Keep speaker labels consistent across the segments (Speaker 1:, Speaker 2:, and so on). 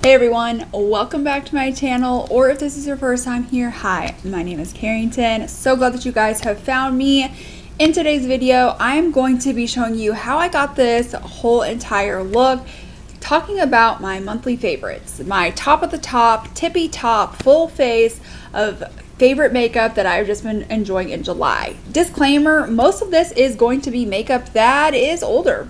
Speaker 1: Hey everyone, welcome back to my channel, or if this is your first time here, hi, my name is Carrington. So glad that you guys have found me. In today's video, I'm going to be showing you how I got this whole entire look, talking about my monthly favorites, my top of the top, tippy top, full face of favorite makeup that I've just been enjoying in July. Disclaimer, most of this is going to be makeup that is older,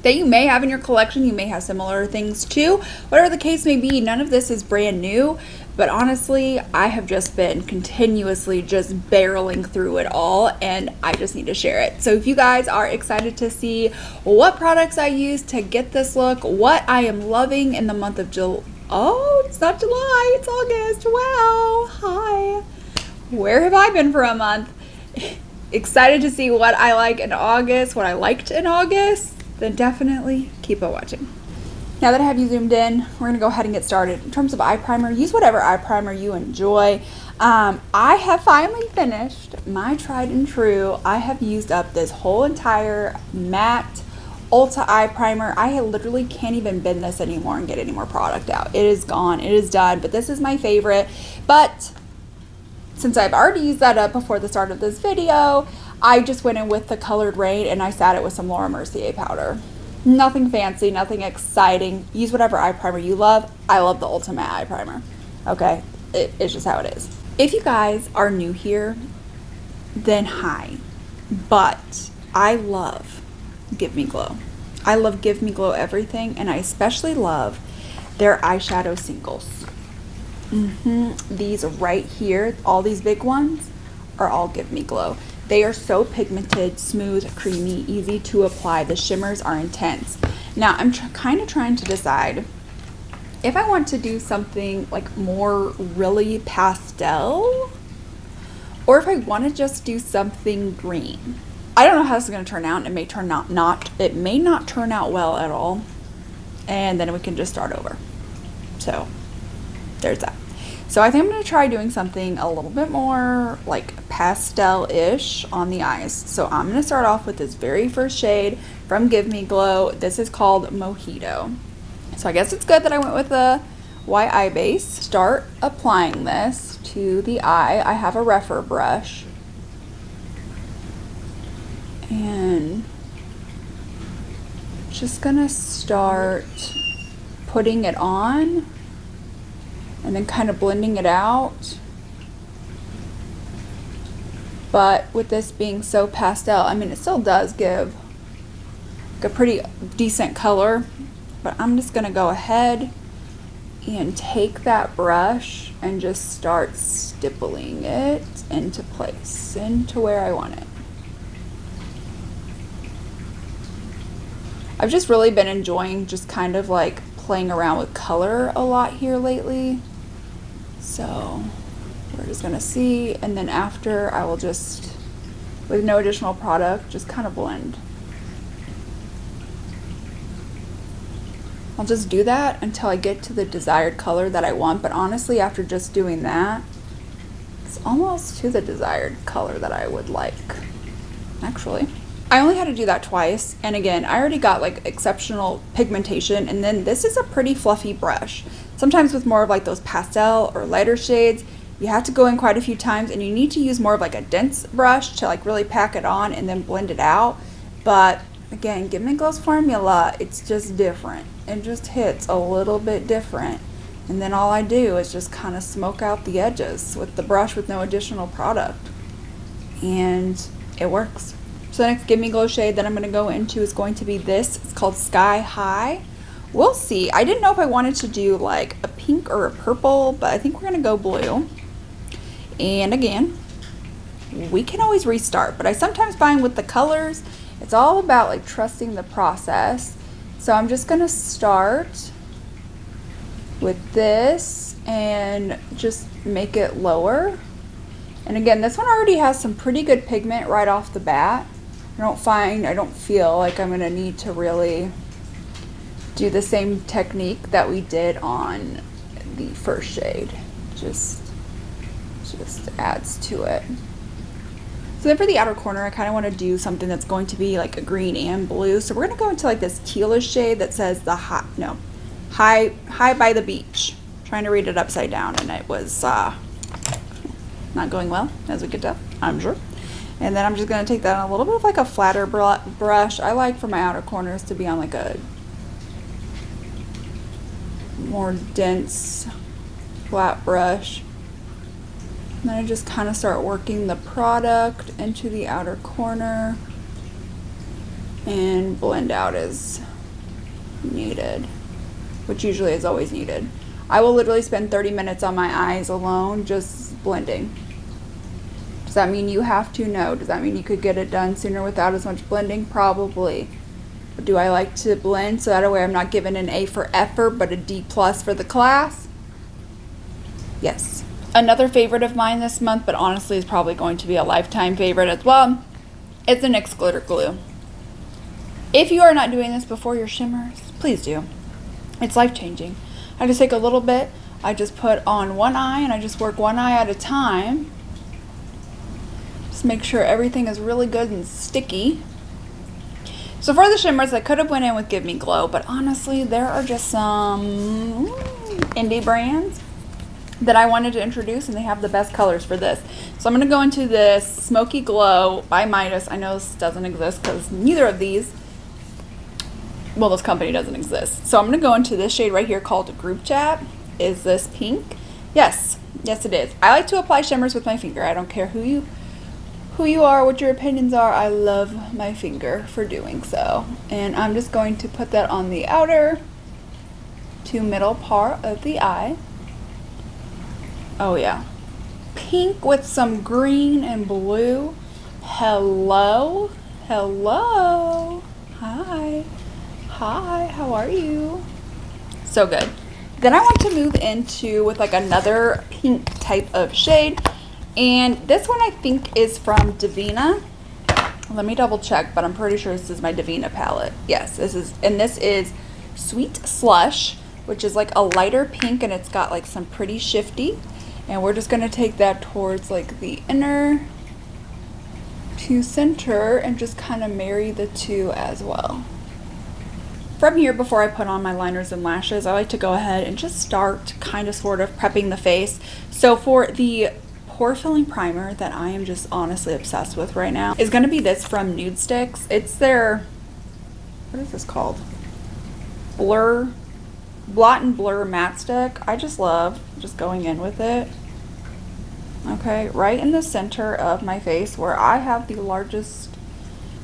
Speaker 1: that you may have in your collection. You may have similar things too. Whatever the case may be, none of this is brand new, but honestly, I have just been continuously just barreling through it all, and I just need to share it. So if you guys are excited to see what products I use to get this look, what I am loving in the month of July. Oh, it's not July, it's August. Wow, hi. Where have I been for a month? Excited to see what I like in August, what I liked in August. Then definitely keep on watching. Now that I have you zoomed in, we're gonna go ahead and get started. In terms of eye primer, use whatever eye primer you enjoy. I have finally finished my tried and true. I have used up this whole entire matte Ulta eye primer. I literally can't even bend this anymore and get any more product out. It is gone, it is done, but this is my favorite. But since I've already used that up before the start of this video, I just went in with the Colored Rain and I sat it with some Laura Mercier powder. Nothing fancy, nothing exciting. Use whatever eye primer you love. I love the Ultimate eye primer. Okay, it's just how it is. If you guys are new here, then hi. But I love Give Me Glow. I love Give Me Glow everything, and I especially love their eyeshadow singles. These right here, all these big ones, are all Give Me Glow. They are so pigmented, smooth, creamy, easy to apply. The shimmers are intense. Now, I'm kind of trying to decide if I want to do something like more really pastel, or if I want to just do something green. I don't know how this is going to turn out. It may turn out it may not turn out well at all, and then we can just start over. So there's that. So I think I'm going to try doing something a little bit more like pastel-ish on the eyes. So I'm going to start off with this very first shade from Give Me Glow. This is called Mojito. So I guess it's good that I went with a white eye base. Start applying this to the eye. I have a Refer brush. And just going to start putting it on and then kind of blending it out. But with this being so pastel, I mean, it still does give a pretty decent color, but I'm just gonna go ahead and take that brush and just start stippling it into place, into where I want it. I've just really been enjoying just kind of like playing around with color a lot here lately. So we're just gonna see, and then after I will just, with no additional product, just kind of blend. I'll just do that until I get to the desired color that I want, but honestly, after just doing that, it's almost to the desired color that I would like, actually. I only had to do that twice, and again, I already got like exceptional pigmentation, and then this is a pretty fluffy brush. Sometimes with more of like those pastel or lighter shades, you have to go in quite a few times, and you need to use more of like a dense brush to like really pack it on and then blend it out. But again, Give Me Glow's formula, it's just different. It just hits a little bit different. And then all I do is just kind of smoke out the edges with the brush with no additional product. And it works. So the next Give Me Glow shade that I'm going to go into is going to be this. It's called Sky High. We'll see. I didn't know if I wanted to do like a pink or a purple, but I think we're going to go blue. And again, we can always restart, but I sometimes find with the colors, it's all about like trusting the process. So I'm just going to start with this and just make it lower. And again, this one already has some pretty good pigment right off the bat. I don't feel like I'm going to need to really do the same technique that we did on the first shade. Just adds to it. So then for the outer corner, I kind of want to do something that's going to be like a green and blue. So we're going to go into like this tealish shade that says high by the beach. I'm trying to read it upside down, and it was not going well, as we could tell, I'm sure. And then I'm just going to take that on a little bit of like a flatter brush. I like for my outer corners to be on like a more dense flat brush. And then I just kind of start working the product into the outer corner and blend out as needed, which usually is always needed. I will literally spend 30 minutes on my eyes alone just blending. Does that mean you have to? No. Does that mean you could get it done sooner without as much blending? Probably. But do I like to blend so that way I'm not given an A for effort but a D+ for the class? Yes. Another favorite of mine this month, but honestly is probably going to be a lifetime favorite as well, is the NYX glitter glue. If you are not doing this before your shimmers, please do. It's life-changing. I just take a little bit, I just put on one eye, and I just work one eye at a time. Just make sure everything is really good and sticky. So for the shimmers, I could have went in with Give Me Glow, but honestly, there are just some indie brands that I wanted to introduce, and they have the best colors for this. So I'm going to go into this Smoky Glow by Midas. I know this doesn't exist because neither of these, well, this company doesn't exist. So I'm going to go into this shade right here called Group Chat. Is this pink? Yes. Yes, it is. I like to apply shimmers with my finger. I don't care who you are, what your opinions are. I love my finger for doing so. And I'm just going to put that on the outer to middle part of the eye. Oh yeah. Pink with some green and blue. Hello. Hello. Hi. Hi, how are you? So good. Then I want to move into with like another pink type of shade. And this one I think is from Divina. Let me double check, but I'm pretty sure this is my Divina palette. Yes, this is Sweet Slush, which is like a lighter pink, and it's got like some pretty shifty. And we're just going to take that towards like the inner to center and just kind of marry the two as well. From here, before I put on my liners and lashes, I like to go ahead and just start kind of sort of prepping the face. So for the pore filling primer that I am just honestly obsessed with right now is going to be this from Nude Sticks. It's their, what is this called? Blot and Blur Matte Stick. I just love just going in with it. Okay, right in the center of my face where I have the largest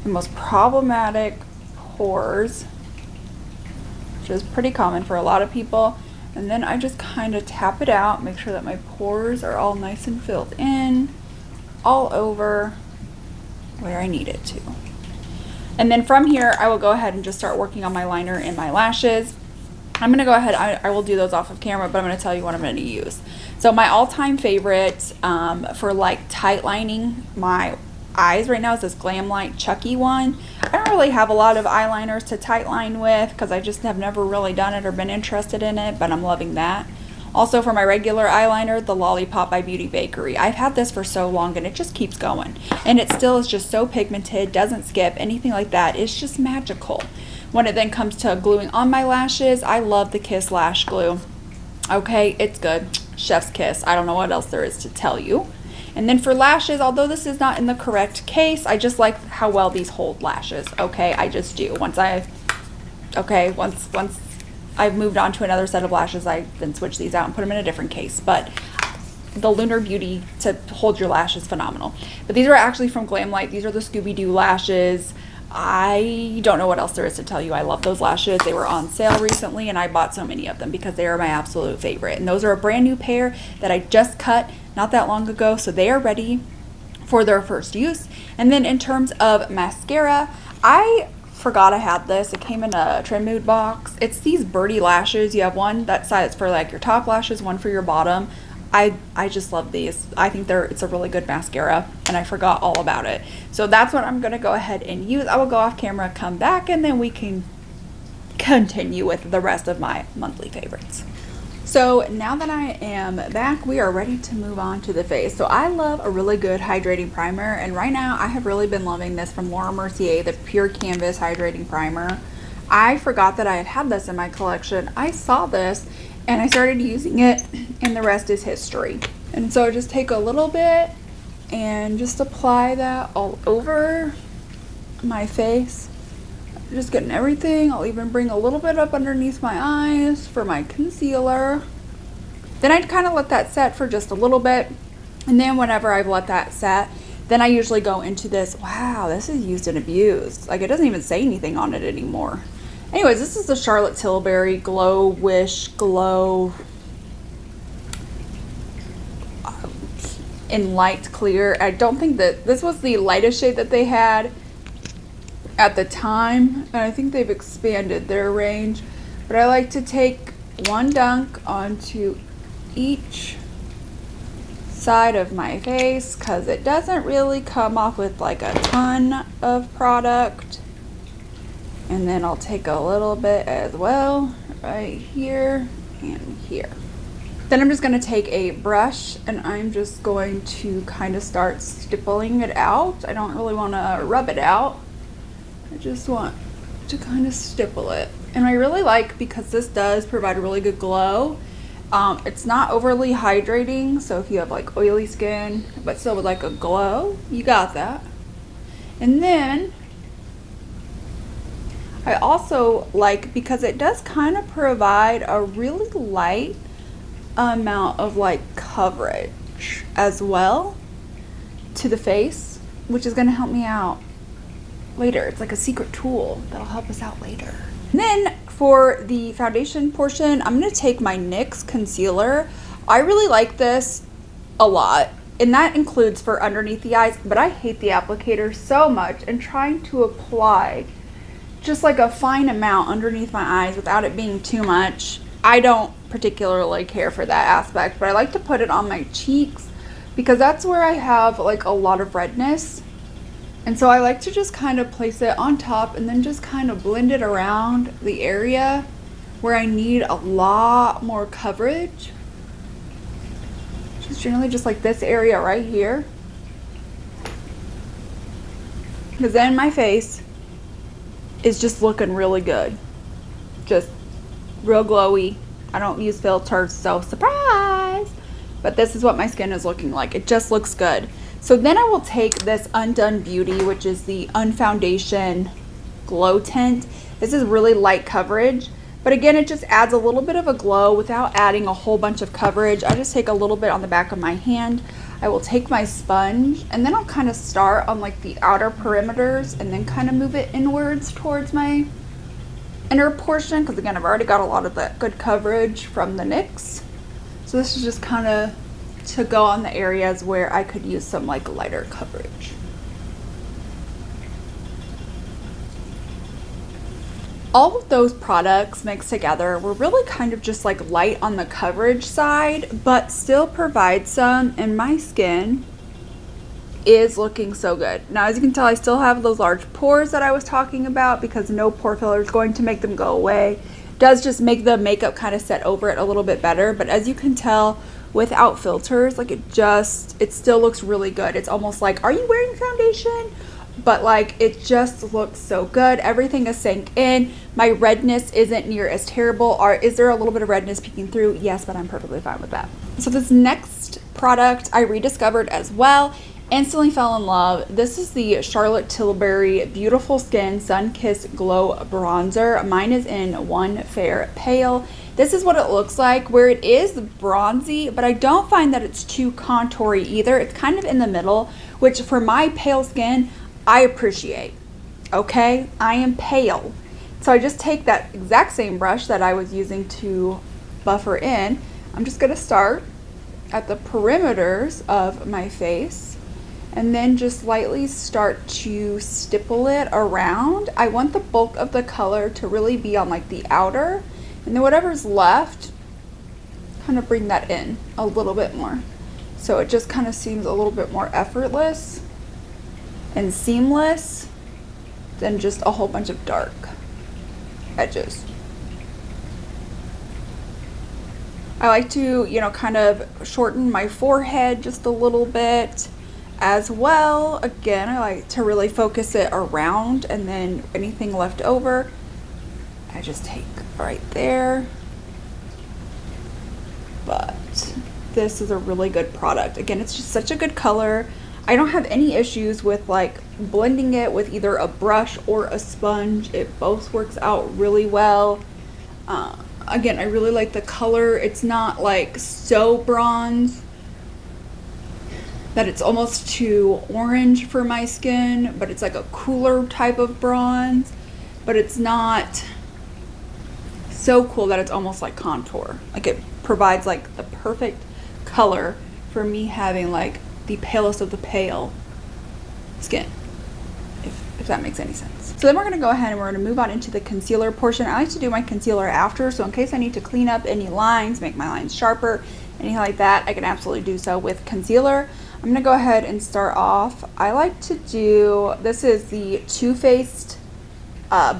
Speaker 1: and most problematic pores, which is pretty common for a lot of people. And then I just kind of tap it out, make sure that my pores are all nice and filled in all over where I need it to. And then from here, I will go ahead and just start working on my liner and my lashes. I'm going to go ahead, I will do those off of camera, but I'm going to tell you what I'm going to use. So my all-time favorite for like tight lining my eyes right now is this Glam Light Chucky one. I don't really have a lot of eyeliners to tight line with because I just have never really done it or been interested in it, but I'm loving that. Also for my regular eyeliner, the Lollipop by Beauty Bakery. I've had this for so long and it just keeps going. And it still is just so pigmented, doesn't skip, anything like that. It's just magical. When it then comes to gluing on my lashes, I love the Kiss Lash Glue. Okay, it's good. Chef's kiss. I don't know what else there is to tell you. And then for lashes, although this is not in the correct case, I just like how well these hold lashes. Okay, I just do. Once I've moved on to another set of lashes, I then switch these out and put them in a different case. But the Lunar Beauty to hold your lash is phenomenal. But these are actually from Glam Light. These are the Scooby-Doo lashes. I don't know what else there is to tell you. I love those lashes. They were on sale recently and I bought so many of them because they are my absolute favorite. And those are a brand new pair that I just cut not that long ago, so they are ready for their first use. And then in terms of mascara, I forgot I had this. It came in a Trim Mood box. It's these Birdie lashes. You have one that size for like your top lashes, one for your bottom. I just love these. I think it's a really good mascara and I forgot all about it. So that's what I'm gonna go ahead and use. I will go off camera, come back, and then we can continue with the rest of my monthly favorites. So now that I am back, we are ready to move on to the face. So I love a really good hydrating primer, and right now I have really been loving this from Laura Mercier, the Pure Canvas Hydrating Primer. I forgot that I had this in my collection. I saw this and I started using it, and the rest is history. And so just take a little bit and just apply that all over my face. Just getting everything. I'll even bring a little bit up underneath my eyes for my concealer. Then I'd kind of let that set for just a little bit. And then whenever I've let that set, then I usually go into this. Wow, this is used and abused. Like, it doesn't even say anything on it anymore. Anyways, this is the Charlotte Tilbury Glow Wish Glow in light clear. I don't think that this was the lightest shade that they had at the time, and I think they've expanded their range, but I like to take one dunk onto each side of my face because it doesn't really come off with like a ton of product. And then I'll take a little bit as well right here and here. Then I'm just going to take a brush and I'm just going to kind of start stippling it out. I don't really want to rub it out. I just want to kind of stipple it. And I really like, because this does provide a really good glow. It's not overly hydrating, so if you have like oily skin but still would like a glow, you got that. And then I also like, because it does kind of provide a really light amount of like coverage as well to the face, which is going to help me out later. It's like a secret tool that'll help us out later. And then for the foundation portion, I'm going to take my NYX concealer. I really like this a lot, and that includes for underneath the eyes, but I hate the applicator so much, and trying to apply just like a fine amount underneath my eyes without it being too much. I don't particularly care for that aspect, but I like to put it on my cheeks because that's where I have like a lot of redness. And so I like to just kind of place it on top and then just kind of blend it around the area where I need a lot more coverage. Just generally just like this area right here. Because then my face is just looking really good. Just real glowy. I don't use filters, so surprise! But this is what my skin is looking like. It just looks good. So then I will take this Undone Beauty, which is the Unfoundation Glow Tint. This is really light coverage, but again, it just adds a little bit of a glow without adding a whole bunch of coverage. I just take a little bit on the back of my hand. I will take my sponge, and then I'll kind of start on like the outer perimeters and then kind of move it inwards towards my inner portion, because again, I've already got a lot of that good coverage from the NYX. So this is just kind of to go on the areas where I could use some like lighter coverage. All of those products mixed together were really kind of just like light on the coverage side, but still provide some, and my skin is looking so good. Now, as you can tell, I still have those large pores that I was talking about, because no pore filler is going to make them go away. It does just make the makeup kind of set over it a little bit better, but as you can tell, without filters, like it still looks really good. It's almost like, are you wearing foundation? But like, it just looks so good. Everything is sank in. My redness isn't near as terrible. Or is there a little bit of redness peeking through? Yes, but I'm perfectly fine with that. So this next product I rediscovered as well. Instantly fell in love. This is the Charlotte Tilbury Beautiful Skin Sun Kiss Glow Bronzer. Mine is in One Fair Pale. This is what it looks like, where it is bronzy, but I don't find that it's too contoury either. It's kind of in the middle, which for my pale skin, I appreciate. Okay, I am pale. So I just take that exact same brush that I was using to buffer in. I'm just gonna start at the perimeters of my face and then just lightly start to stipple it around. I want the bulk of the color to really be on like the outer, and then whatever's left, kind of bring that in a little bit more. So it just kind of seems a little bit more effortless and seamless than just a whole bunch of dark edges. I like to, you know, kind of shorten my forehead just a little bit as well. Again, I like to really focus it around, and then anything left over, I just take right there. But this is a really good product. Again, it's just such a good color. I don't have any issues with like blending it with either a brush or a sponge. It both works out really well. Again, I really like the color. It's not like so bronze that it's almost too orange for my skin, but it's like a cooler type of bronze, but it's not so cool that it's almost like contour. Like it provides like the perfect color for me having like the palest of the pale skin, if that makes any sense. So then we're gonna go ahead and we're gonna move on into the concealer portion. I like to do my concealer after, so in case I need to clean up any lines, make my lines sharper, anything like that, I can absolutely do so with concealer. I'm gonna go ahead and start off. I like to do, this is the Too Faced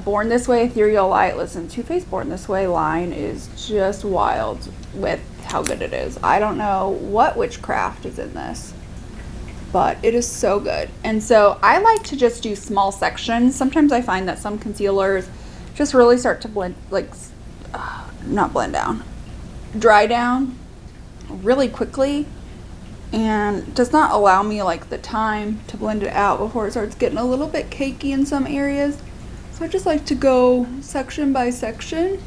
Speaker 1: Born This Way Ethereal Light. Listen, Too Faced Born This Way line is just wild with how good it is. I don't know what witchcraft is in this, but it is so good. And so I like to just do small sections. Sometimes I find that some concealers just really start to blend, like, not blend down, dry down really quickly, and does not allow me like the time to blend it out before it starts getting a little bit cakey in some areas. So I just like to go section by section,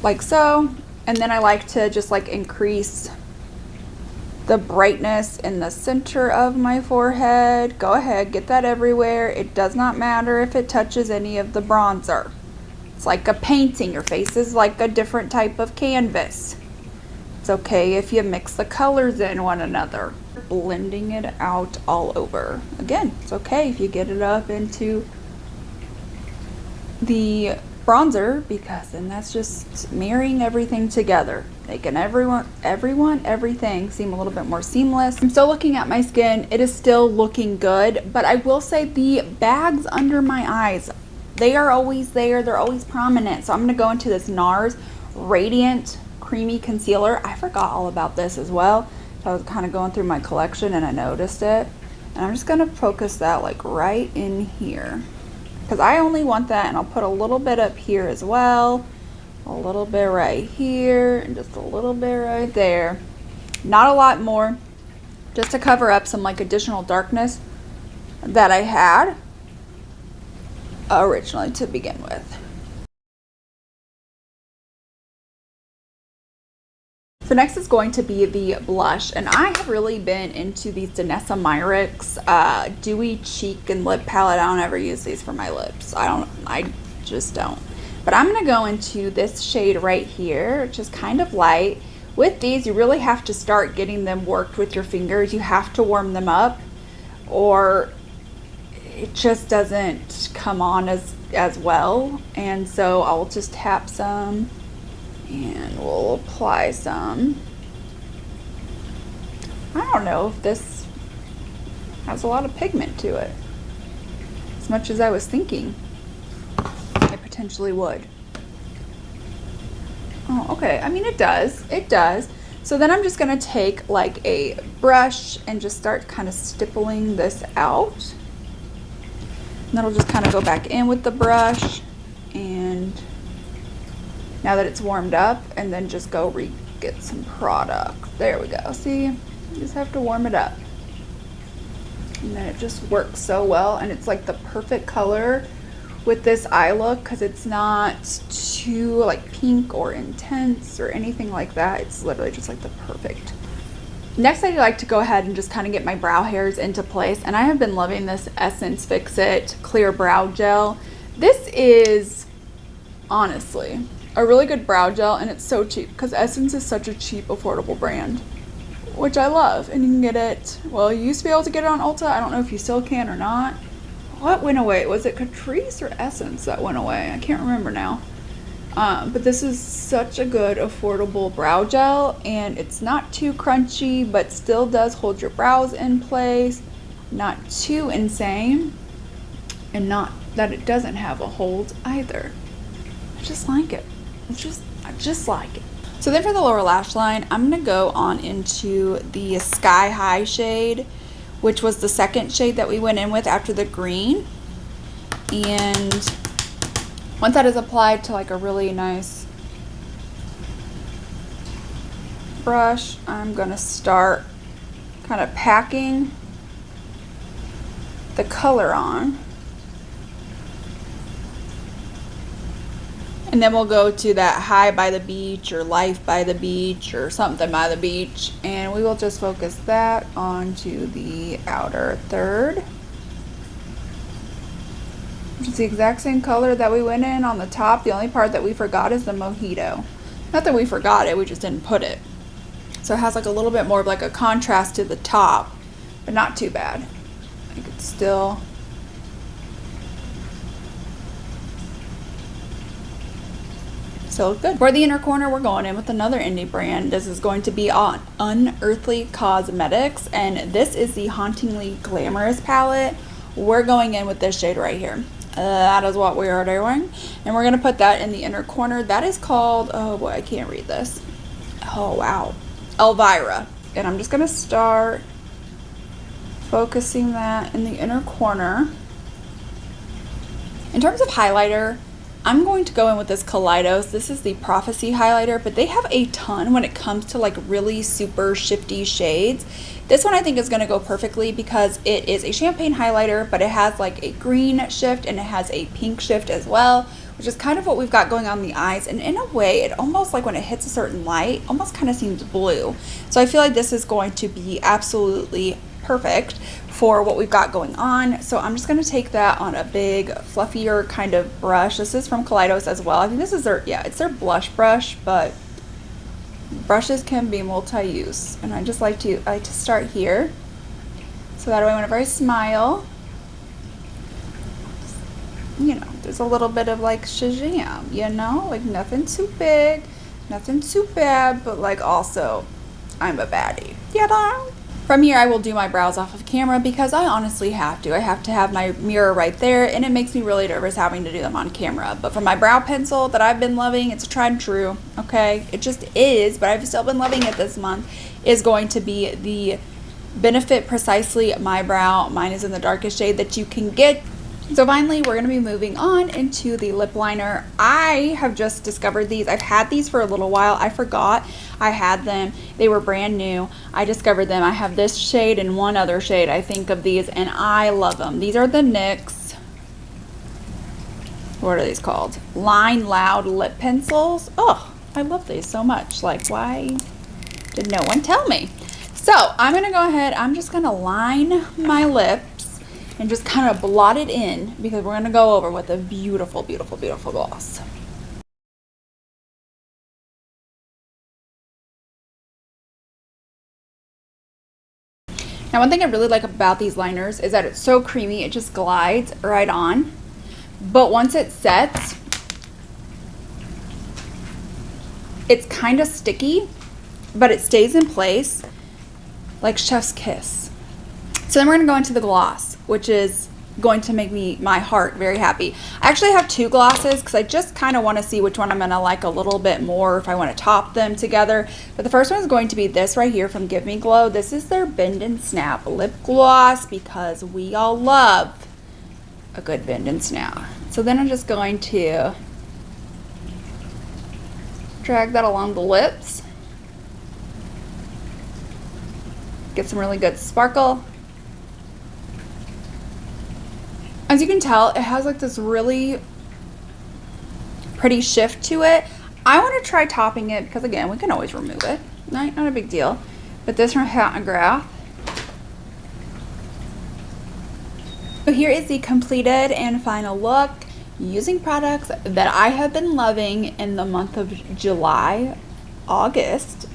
Speaker 1: like so. And then I like to just like increase the brightness in the center of my forehead. Go ahead, get that everywhere. It does not matter if it touches any of the bronzer. It's like a painting. Your face is like a different type of canvas. It's okay if you mix the colors in one another. Blending it out all over. Again, it's okay if you get it up into the bronzer, because then that's just marrying everything together, making everything seem a little bit more seamless. I'm still looking at my skin. It is still looking good, but I will say the bags under my eyes, they are always there. They're always prominent. So I'm going to go into this NARS Radiant Creamy Concealer. I forgot all about this as well. So I was kind of going through my collection and I noticed it. And I'm just going to focus that like right in here, because I only want that, and I'll put a little bit up here as well, a little bit right here, and just a little bit right there. Not a lot more, just to cover up some like additional darkness that I had originally to begin with. So next is going to be the blush, and I have really been into these Danessa Myricks Dewy Cheek and Lip Palette. I don't ever use these for my lips. I just don't. But I'm going to go into this shade right here, which is kind of light. With these, you really have to start getting them worked with your fingers. You have to warm them up, or it just doesn't come on as well. And so I'll just tap some, and we'll apply some. I don't know if this has a lot of pigment to it, as much as I was thinking it potentially would. Oh, okay. I mean, it does. It does. So then I'm just going to take like a brush and just start kind of stippling this out. And that'll just kind of go back in with the brush, and now that it's warmed up, and then just go get some product. There we go. See, you just have to warm it up, and then it just works so well. And it's like the perfect color with this eye look, because it's not too like pink or intense or anything like that. It's literally just like the perfect. Next, I like to go ahead and just kind of get my brow hairs into place, and I have been loving this Essence Fix It Clear Brow Gel. This is honestly a really good brow gel, and it's so cheap, because Essence is such a cheap, affordable brand, which I love. And you can get it, well, you used to be able to get it on Ulta. I don't know if you still can or not. What went away? Was it Catrice or Essence that went away? I can't remember now. But this is such a good, affordable brow gel, and it's not too crunchy, but still does hold your brows in place. Not too insane, and not that it doesn't have a hold either. I just like it. I just like it. So then for the lower lash line, I'm going to go on into the Sky High shade, which was the second shade that we went in with after the green. And once that is applied to like a really nice brush, I'm going to start kind of packing the color on. And then we'll go to that High by the Beach or Life by the Beach or something by the beach, and we will just focus that onto the outer third, which is the exact same color that we went in on the top. The only part that we forgot is the Mojito. Not that we forgot it, we just didn't put it. So it has like a little bit more of like a contrast to the top, but not too bad. Like it's still good. For the inner corner, we're going in with another indie brand. This is going to be on Unearthly Cosmetics, and this is the Hauntingly Glamorous palette. We're going in with this shade right here. That is what we are doing, and we're going to put that in the inner corner. That is called, oh boy, I can't read this. Oh wow, Elvira. And I'm just going to start focusing that in the inner corner. In terms of highlighter, I'm going to go in with this Kaleidos. This is the Prophecy highlighter, but they have a ton when it comes to like really super shifty shades. This one I think is going to go perfectly because it is a champagne highlighter, but it has like a green shift and it has a pink shift as well, which is kind of what we've got going on in the eyes. And in a way, it almost like when it hits a certain light, almost kind of seems blue. So I feel like this is going to be absolutely perfect for what we've got going on. So I'm just going to take that on a big fluffier kind of brush. This is from Kaleidos as well. I think this is their, yeah, it's their blush brush, but brushes can be multi-use, and I just like to start here, so that way whenever I smile, you know, there's a little bit of like Shazam, you know, like nothing too big, nothing too bad, but like also I'm a baddie, you know. From here, I will do my brows off of camera because I honestly have to. I have to have my mirror right there, and it makes me really nervous having to do them on camera. But for my brow pencil that I've been loving, it's tried and true, okay? It just is, but I've still been loving it this month, is going to be the Benefit Precisely My Brow. Mine is in the darkest shade that you can get. So finally, we're going to be moving on into the lip liner. I have just discovered these. I've had these for a little while. I forgot I had them. They were brand new. I discovered them. I have this shade and one other shade, I think, of these, and I love them. These are the NYX, what are these called? Line Loud lip pencils. Oh, I love these so much. Like, why did no one tell me? So I'm going to go ahead. I'm just going to line my lips and just kind of blot it in because we're going to go over with a beautiful, beautiful, beautiful gloss. Now, one thing I really like about these liners is that it's so creamy, it just glides right on. But once it sets, it's kind of sticky, but it stays in place like chef's kiss. So then we're going to go into the gloss, which is going to make my heart very happy. I actually have two glosses because I just kind of want to see which one I'm going to like a little bit more if I want to top them together. But the first one is going to be this right here from Give Me Glow. This is their Bend and Snap lip gloss because we all love a good bend and snap. So then I'm just going to drag that along the lips. Get some really good sparkle. As you can tell, it has like this really pretty shift to it. I want to try topping it because, again, we can always remove it. Not a big deal. But this from Hat and Graph. So here is the completed and final look using products that I have been loving in the month of August.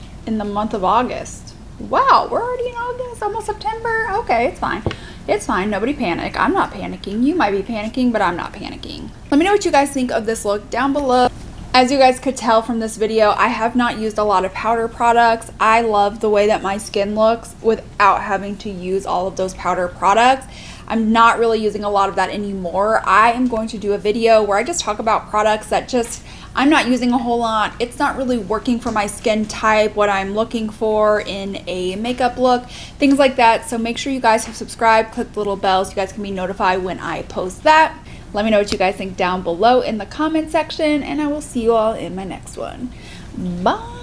Speaker 1: Wow, we're already in August, almost September. Okay, it's fine. It's fine. Nobody panic. I'm not panicking. You might be panicking, but I'm not panicking. Let me know what you guys think of this look down below. As you guys could tell from this video, I have not used a lot of powder products. I love the way that my skin looks without having to use all of those powder products. I'm not really using a lot of that anymore. I am going to do a video where I just talk about products that just I'm not using a whole lot. It's not really working for my skin type, what I'm looking for in a makeup look, things like that. So make sure you guys have subscribed, click the little bell so you guys can be notified when I post that. Let me know what you guys think down below in the comment section, and I will see you all in my next one. Bye.